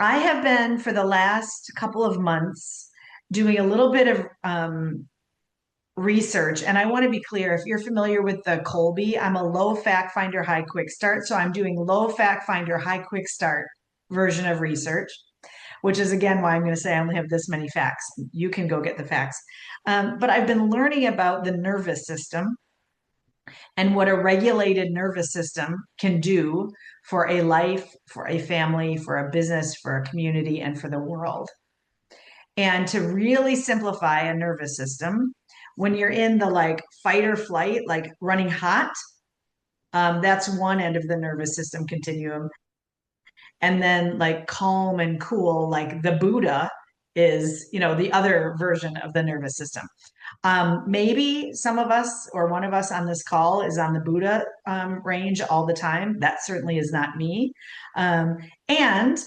I have been for the last couple of months doing a little bit of research. And I want to be clear, if you're familiar with the Colby, I'm a low fact finder, high quick start. So I'm doing low fact finder, high quick start version of research, which is again why I'm going to say I only have this many facts. You can go get the facts. But I've been learning about the nervous system and what a regulated nervous system can do for a life, for a family, for a business, for a community, and for the world. And to really simplify a nervous system, when you're in the like fight or flight, like running hot, that's one end of the nervous system continuum. And then like calm and cool, like the Buddha is, the other version of the nervous system. Maybe some of us or one of us on this call is on the Buddha range all the time. That certainly is not me. And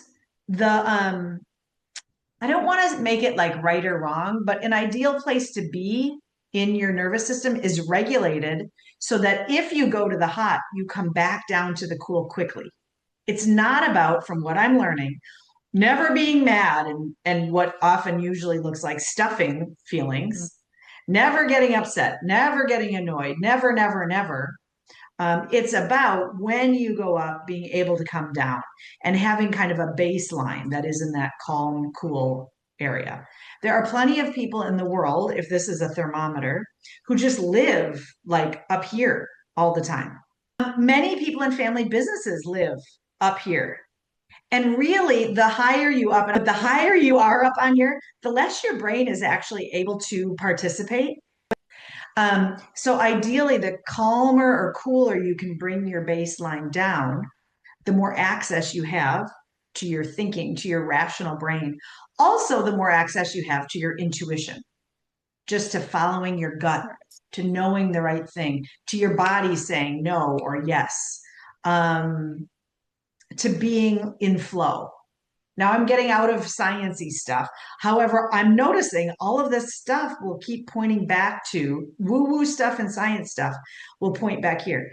the I don't want to make it like right or wrong, but an ideal place to be in your nervous system is regulated so that if you go to the hot, you come back down to the cool quickly. It's not about, from what I'm learning, never being mad and what often usually looks like stuffing feelings, never getting upset, never getting annoyed, never, never, never. It's about when you go up, being able to come down and having kind of a baseline that is in that calm, cool area. There are plenty of people in the world, if this is a thermometer, who just live like up here all the time. Many people in family businesses live up here. And really, the higher you up, the higher you are up on here, the less your brain is actually able to participate. So ideally, the calmer or cooler you can bring your baseline down, the more access you have to your thinking, to your rational brain. Also, the more access you have to your intuition, just to following your gut, to knowing the right thing, to your body saying no or yes, to being in flow. Now I'm getting out of sciencey stuff. However, I'm noticing all of this stuff will keep pointing back to woo-woo stuff and science stuff will point back here.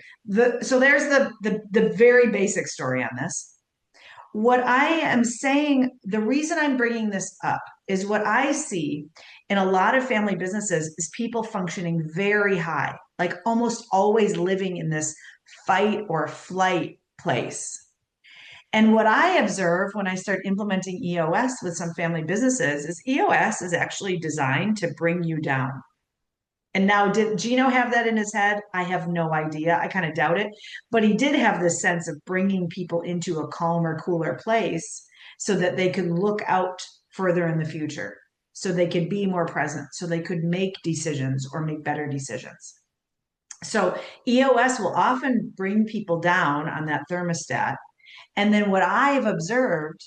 So there's the very basic story on this. What I am saying, the reason I'm bringing this up is what I see in a lot of family businesses is people functioning very high, like almost always living in this fight or flight place. And what I observe when I start implementing EOS with some family businesses is EOS is actually designed to bring you down. And now, did Gino have that in his head? I have no idea. I kind of doubt it. But he did have this sense of bringing people into a calmer, cooler place so that they could look out further in the future, so they could be more present, so they could make decisions or make better decisions. So EOS will often bring people down on that thermostat. And then what I've observed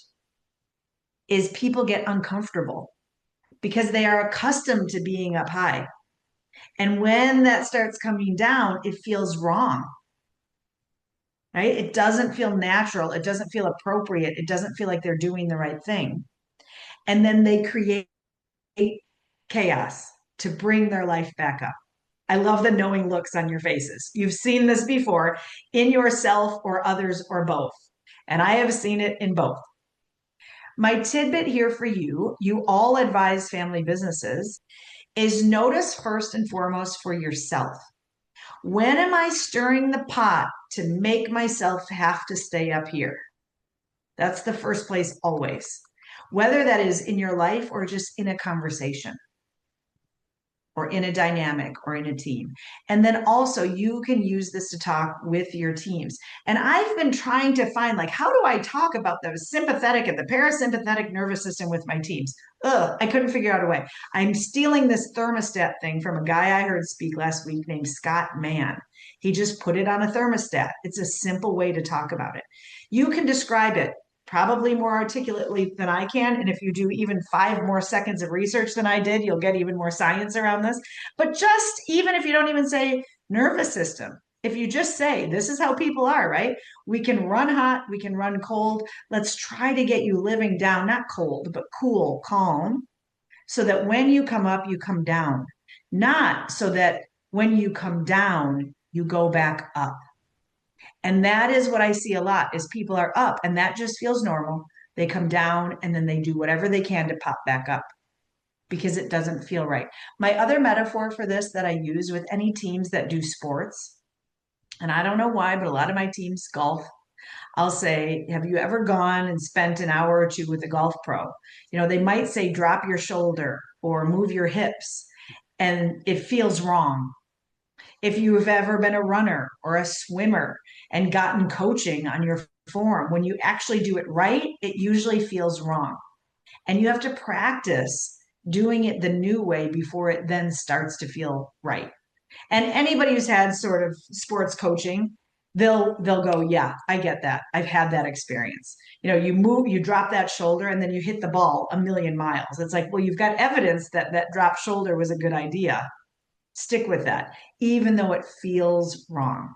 is people get uncomfortable because they are accustomed to being up high. And when that starts coming down, it feels wrong, right? It doesn't feel natural. It doesn't feel appropriate. It doesn't feel like they're doing the right thing. And then they create chaos to bring their life back up. I love the knowing looks on your faces. You've seen this before in yourself or others or both. And I have seen it in both. My tidbit here for you, you all advise family businesses, is notice first and foremost for yourself. When am I stirring the pot to make myself have to stay up here? That's the first place always, whether that is in your life or just in a conversation or in a dynamic or in a team. And then also you can use this to talk with your teams. And I've been trying to find like, how do I talk about the sympathetic and the parasympathetic nervous system with my teams? I couldn't figure out a way. I'm stealing this thermostat thing from a guy I heard speak last week named Scott Mann. He just put it on a thermostat. It's a simple way to talk about it. You can describe it probably more articulately than I can. And if you do even 5 more seconds of research than I did, you'll get even more science around this. But just even if you don't even say nervous system, if you just say, this is how people are, right? We can run hot, we can run cold. Let's try to get you living down, not cold, but cool, calm, so that when you come up, you come down. Not so that when you come down, you go back up. And that is what I see a lot is people are up and that just feels normal. They come down and then they do whatever they can to pop back up because it doesn't feel right. My other metaphor for this that I use with any teams that do sports, and I don't know why, but a lot of my teams golf, I'll say, have you ever gone and spent an hour or two with a golf pro? They might say drop your shoulder or move your hips, and it feels wrong. If you have ever been a runner or a swimmer and gotten coaching on your form, when you actually do it right, it usually feels wrong. And you have to practice doing it the new way before it then starts to feel right. And anybody who's had sort of sports coaching, they'll go, yeah, I get that. I've had that experience. You move, you drop that shoulder, and then you hit the ball a million miles. It's like, well, you've got evidence that that drop shoulder was a good idea. Stick with that, even though it feels wrong.